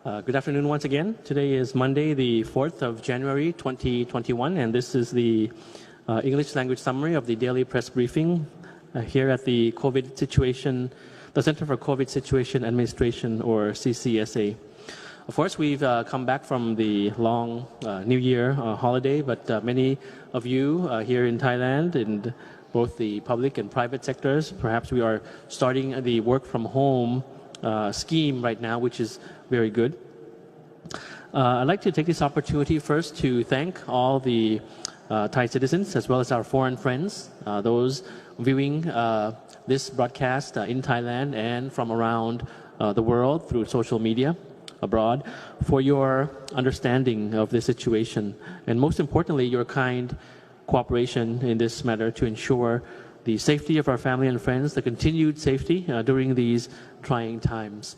Good afternoon once again. Today is Monday, the 4th of January, 2021, and this is the English language summary of the daily press briefing here at the COVID situation, the Center for COVID Situation Administration, or CCSA. Of course, we've come back from the long New Year holiday, but many of you here in Thailand, in both the public and private sectors, perhaps we are starting the work from home scheme right now, which is very good. I'd like to take this opportunity first to thank all the Thai citizens as well as our foreign friends, those viewing this broadcast in Thailand and from around the world through social media abroad, for your understanding of the situation and most importantly your kind cooperation in this matter to ensure the safety of our family and friends, the continued safety during these trying times.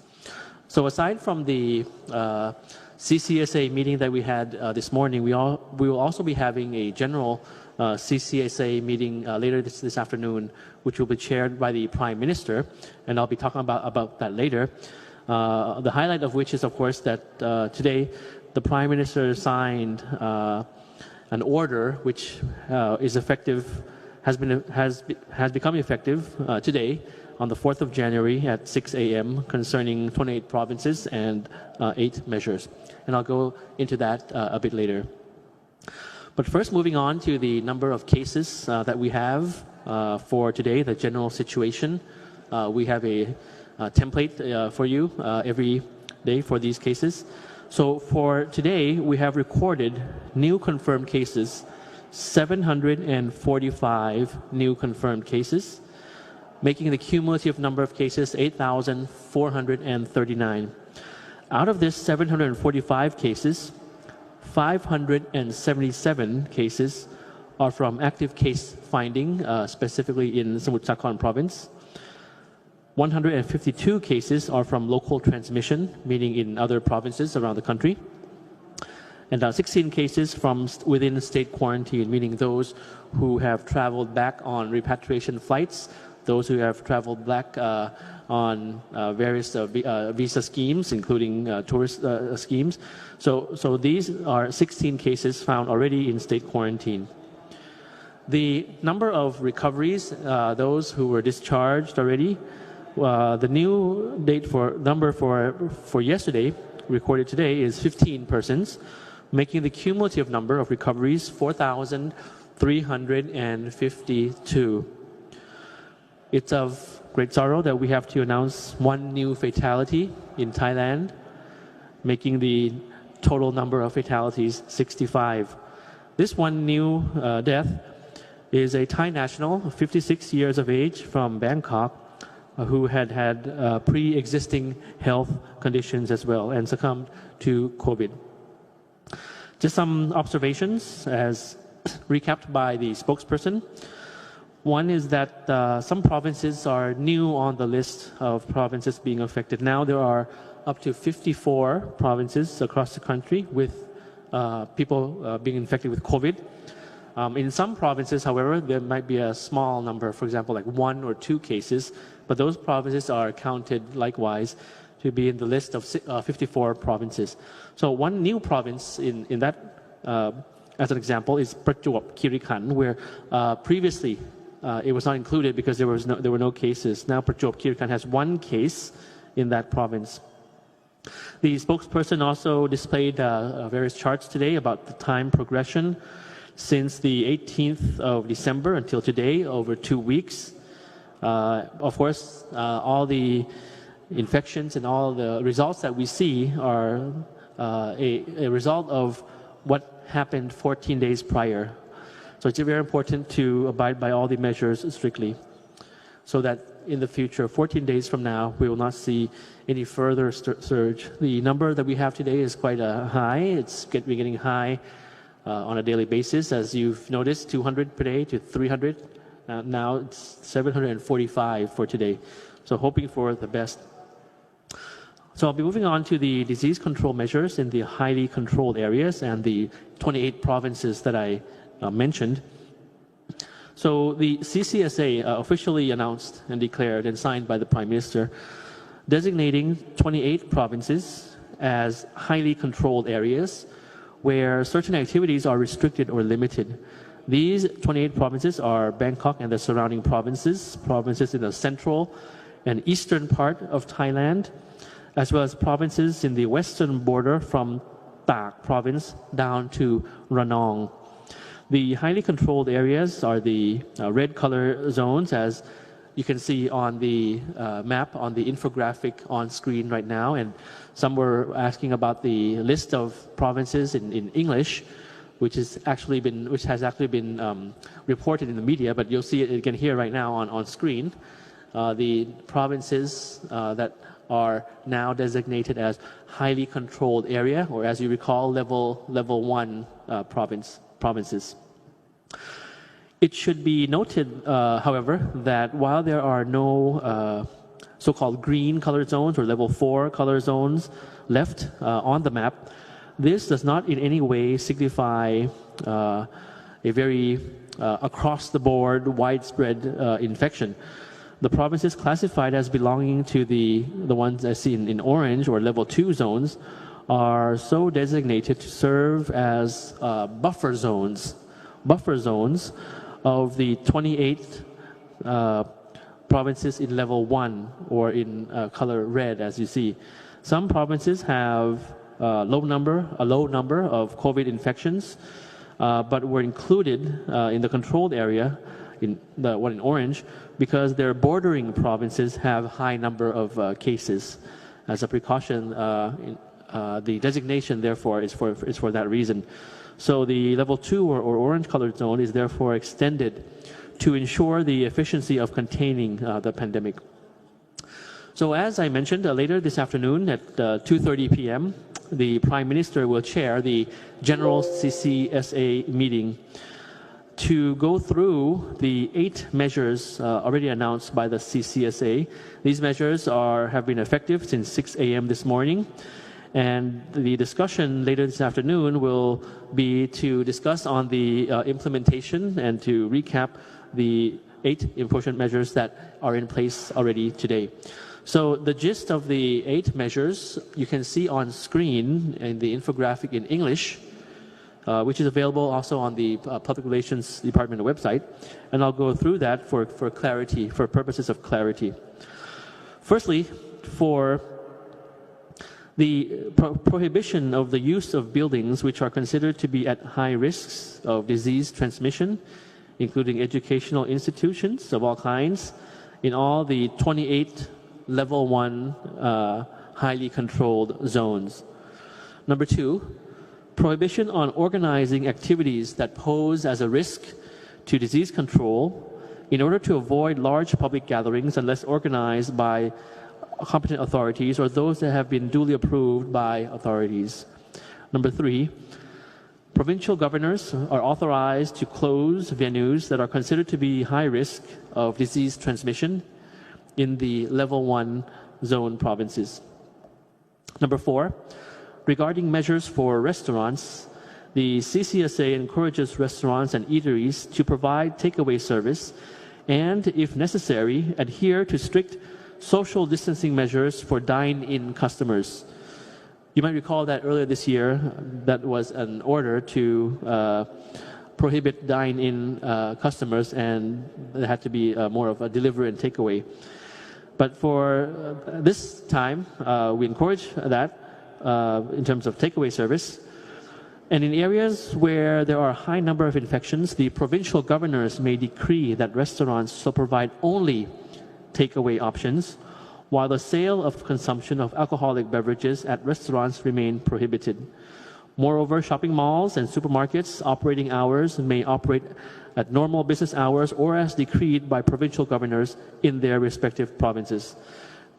So aside from the CCSA meeting that we had this morning, we will also be having a general CCSA meeting later this afternoon, which will be chaired by the Prime Minister, and I'll be talking about that later. The highlight of which is, of course, that today the Prime Minister signed an order which is effective, has become effective today on the 4th of January at 6 a.m. concerning 28 provinces and 8 measures. And I'll go into that a bit later. But first, moving on to the number of cases that we have for today, the general situation. We have a template for you every day for these cases. So for today, we have recorded new confirmed cases, 745 new confirmed cases, making the cumulative number of cases 8,439. Out of this 745 cases, 577 cases are from active case finding, specifically in Samut Sakhon province. 152 cases are from local transmission, meaning in other provinces around the country. And 16 cases from within state quarantine, meaning those who have traveled back on repatriation flights, those who have traveled back on various visa schemes, including tourist schemes. So these are 16 cases found already in state quarantine. The number of recoveries, those who were discharged already, the new number for yesterday, recorded today, is 15 persons, making the cumulative number of recoveries 4,352. It's of great sorrow that we have to announce one new fatality in Thailand, making the total number of fatalities 65. This one new death is a Thai national, 56 years of age, from Bangkok, who had pre-existing health conditions as well and succumbed to COVID. Just some observations as recapped by the spokesperson. One is that some provinces are new on the list of provinces being affected. Now there are up to 54 provinces across the country with people being infected with COVID. In some provinces, however, there might be a small number, for example, like 1 or 2 cases, but those provinces are counted likewise to be in the list of 54 provinces. So one new province in that, as an example, is Prachuap Khiri Khan, where previously it was not included because there were no cases. Now Prachuap Khiri Khan has 1 case in that province. The spokesperson also displayed various charts today about the time progression since the 18th of December until today, over 2 weeks. Of course, all the infections and all the results that we see are a result of what happened 14 days prior. So it's very important to abide by all the measures strictly so that in the future, 14 days from now, we will not see any further surge. The number that we have today is quite high. It's getting high on a daily basis. As you've noticed, 200 per day to 300. Now it's 745 for today. So hoping for the best. So I'll be moving on to the disease control measures in the highly controlled areas and the 28 provinces that I mentioned. So the CCSA officially announced and declared and signed by the Prime Minister, designating 28 provinces as highly controlled areas where certain activities are restricted or limited. These 28 provinces are Bangkok and the surrounding provinces, provinces in the central and eastern part of Thailand, as well as provinces in the western border from Tak province down to Ranong. The highly controlled areas are the red color zones, as you can see on the map on the infographic on screen right now. And some were asking about the list of provinces in English, which has actually been reported in the media, but you'll see it again here right now on screen. The provinces that are now designated as highly controlled area, or as you recall, level 1 provinces. It should be noted, however, that while there are no so-called green color zones or level 4 color zones left on the map, this does not in any way signify a very across-the-board widespread infection. The provinces classified as belonging to the ones I see in orange or level 2 zones are so designated to serve as buffer zones of the 28 provinces in level 1 or in color red, as you see. Some provinces have a low number of COVID infections, but were included in the controlled area, in the one in orange, because their bordering provinces have high number of cases. As a precaution, the designation therefore is for that reason. So the level 2 or orange colored zone is therefore extended to ensure the efficiency of containing the pandemic. So as I mentioned, later this afternoon at 2:30 p.m., the Prime Minister will chair the General CCSA meeting to go through the 8 measures already announced by the CCSA. These measures have been effective since 6 a.m. this morning. And the discussion later this afternoon will be to discuss on the implementation and to recap the 8 important measures that are in place already today. So the gist of the 8 measures you can see on screen in the infographic in English, which is available also on the Public Relations Department website. And I'll go through that for clarity, for purposes of clarity. Firstly, for the prohibition of the use of buildings which are considered to be at high risks of disease transmission, including educational institutions of all kinds, in all the 28 level 1 highly controlled zones. Number 2, prohibition on organizing activities that pose as a risk to disease control in order to avoid large public gatherings unless organized by competent authorities or those that have been duly approved by authorities. Number 3, provincial governors are authorized to close venues that are considered to be high risk of disease transmission in the level 1 zone provinces. Number 4, regarding measures for restaurants, the CCSA encourages restaurants and eateries to provide takeaway service and, if necessary, adhere to strict social distancing measures for dine-in customers. You might recall that earlier this year, that was an order to prohibit dine-in customers, and there had to be more of a delivery and takeaway. But for this time, we encourage that in terms of takeaway service. And in areas where there are a high number of infections, the provincial governors may decree that restaurants shall provide only takeaway options, while the sale of consumption of alcoholic beverages at restaurants remain prohibited. Moreover, shopping malls and supermarkets operating hours may operate at normal business hours or as decreed by provincial governors in their respective provinces.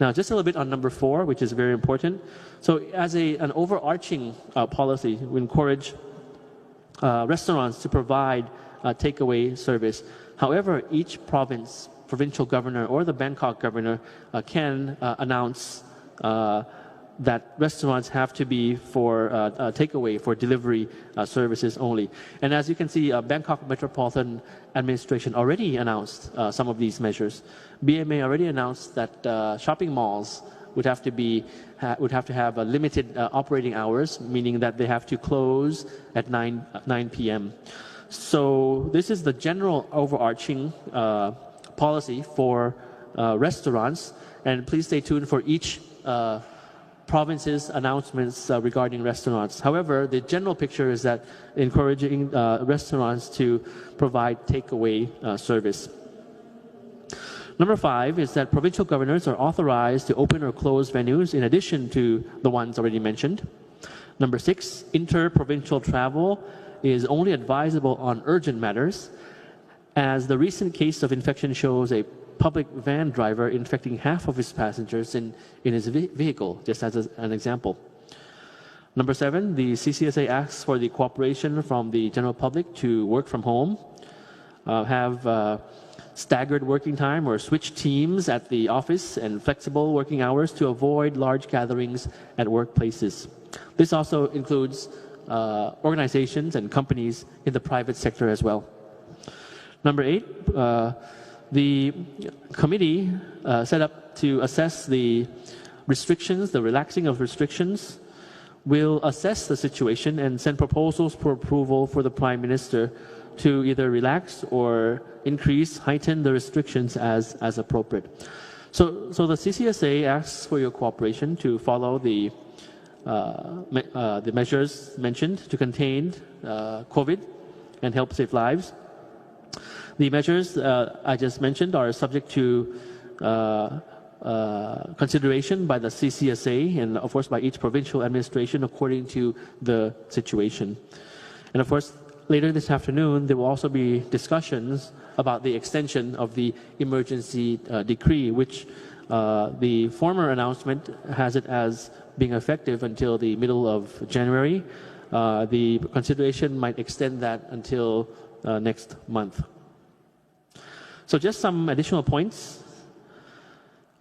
Now, just a little bit on number 4, which is very important. So as an overarching policy, we encourage restaurants to provide takeaway service. However, each provincial governor or the Bangkok governor can announce that restaurants have to be for takeaway, for delivery services only. And as you can see, Bangkok Metropolitan Administration already announced some of these measures. BMA already announced that shopping malls would have to have a limited operating hours, meaning that they have to close at 9 p.m. So this is the general overarching policy for restaurants, and please stay tuned for each province's announcements regarding restaurants. However, the general picture is that encouraging restaurants to provide takeaway service. Number 5 is that provincial governors are authorized to open or close venues in addition to the ones already mentioned. Number 6, inter-provincial travel is only advisable on urgent matters, as the recent case of infection shows a public van driver infecting half of his passengers in his vehicle, just as an example. Number 7, the CCSA asks for the cooperation from the general public to work from home, have staggered working time or switch teams at the office, and flexible working hours to avoid large gatherings at workplaces. This also includes organizations and companies in the private sector as well. Number 8, the committee set up to assess the restrictions, the relaxing of restrictions, will assess the situation and send proposals for approval for the Prime Minister to either relax or increase, heighten the restrictions as appropriate. So the CCSA asks for your cooperation to follow the measures mentioned to contain COVID and help save lives. The measures I just mentioned are subject to consideration by the CCSA and, of course, by each provincial administration according to the situation. And, of course, later this afternoon, there will also be discussions about the extension of the emergency decree, which the former announcement has it as being effective until the middle of January. The consideration might extend that until next month. So just some additional points.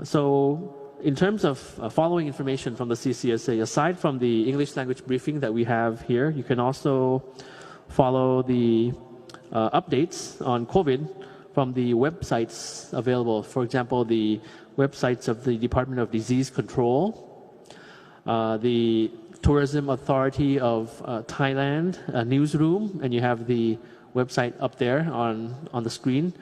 So in terms of following information from the CCSA, aside from the English language briefing that we have here, you can also follow the updates on COVID from the websites available. For example, the websites of the Department of Disease Control, the Tourism Authority of Thailand newsroom, and you have the website up there on the screen,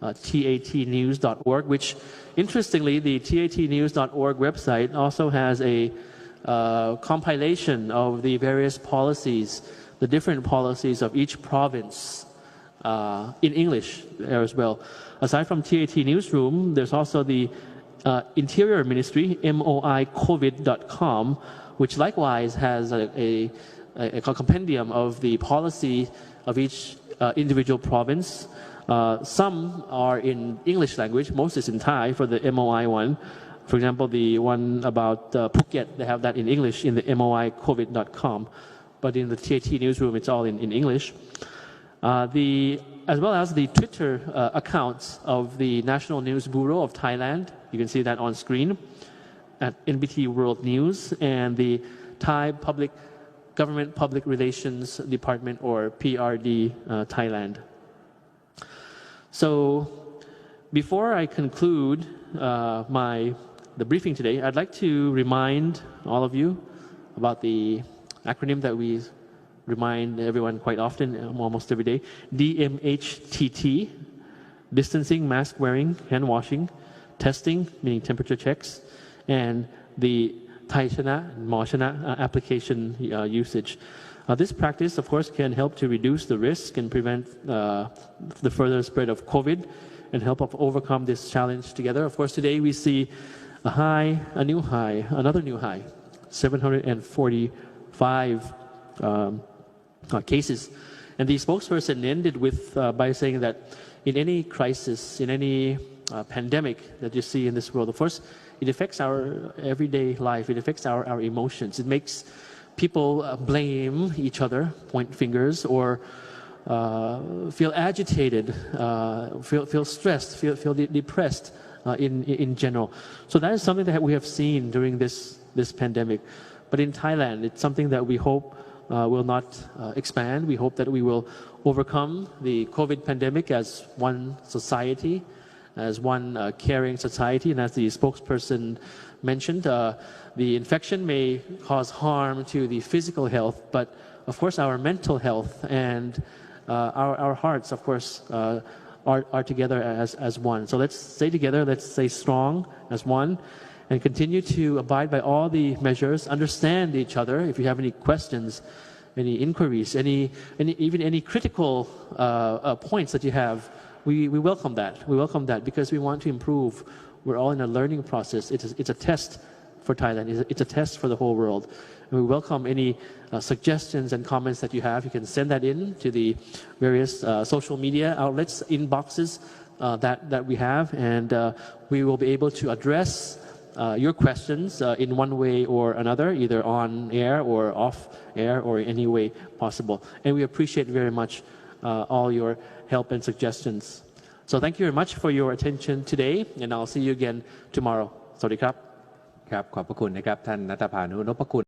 tatnews.org, which interestingly, the tatnews.org website also has a compilation of the various policies, the different policies of each province in English there as well. Aside from TAT Newsroom, there's also the Interior Ministry, moicovid.com, which likewise has a compendium of the policy of each individual province. Some are in English language, most is in Thai for the MOI one. For example, the one about Phuket, they have that in English in the moicovid.com. But in the TAT Newsroom, it's all in English. As well as the Twitter accounts of the National News Bureau of Thailand. You can see that on screen at NBT World News, and the Thai Government Public Relations Department, or PRD Thailand. So before I conclude the briefing today, I'd like to remind all of you about the acronym that we remind everyone quite often, almost every day, DMHTT, distancing, mask wearing, hand washing, testing, meaning temperature checks, and the Thai Chana and Mo Chana application usage. This practice, of course, can help to reduce the risk and prevent the further spread of COVID and help us overcome this challenge together. Of course, today we see another new high, 745 cases. And the spokesperson ended with by saying that in any crisis, in any pandemic that you see in this world, of course, it affects our everyday life. It affects our emotions. It makes people blame each other, point fingers, or feel agitated, feel stressed, feel depressed in general. So that is something that we have seen during this pandemic. But in Thailand, it's something that we hope will not expand. We hope that we will overcome the COVID pandemic as one society, as one caring society. And as the spokesperson mentioned, the infection may cause harm to the physical health, but of course our mental health and our hearts, of course, are together as one. So let's stay together, let's stay strong as one, and continue to abide by all the measures, understand each other. If you have any questions, any inquiries, even any critical points that you have, we welcome that. We welcome that because we want to improve. We're all in a learning process. It's a test for Thailand. It's a test for the whole world. And we welcome any suggestions and comments that you have. You can send that in to the various social media outlets, inboxes that we have, and we will be able to address your questions in one way or another, either on air or off air or any way possible. And we appreciate very much all your help and suggestions. So thank you very much for your attention today, and I'll see you again tomorrow. สวัสดีครับ ครับขอบพระคุณนะครับท่านณัฐภา นุนพคุณ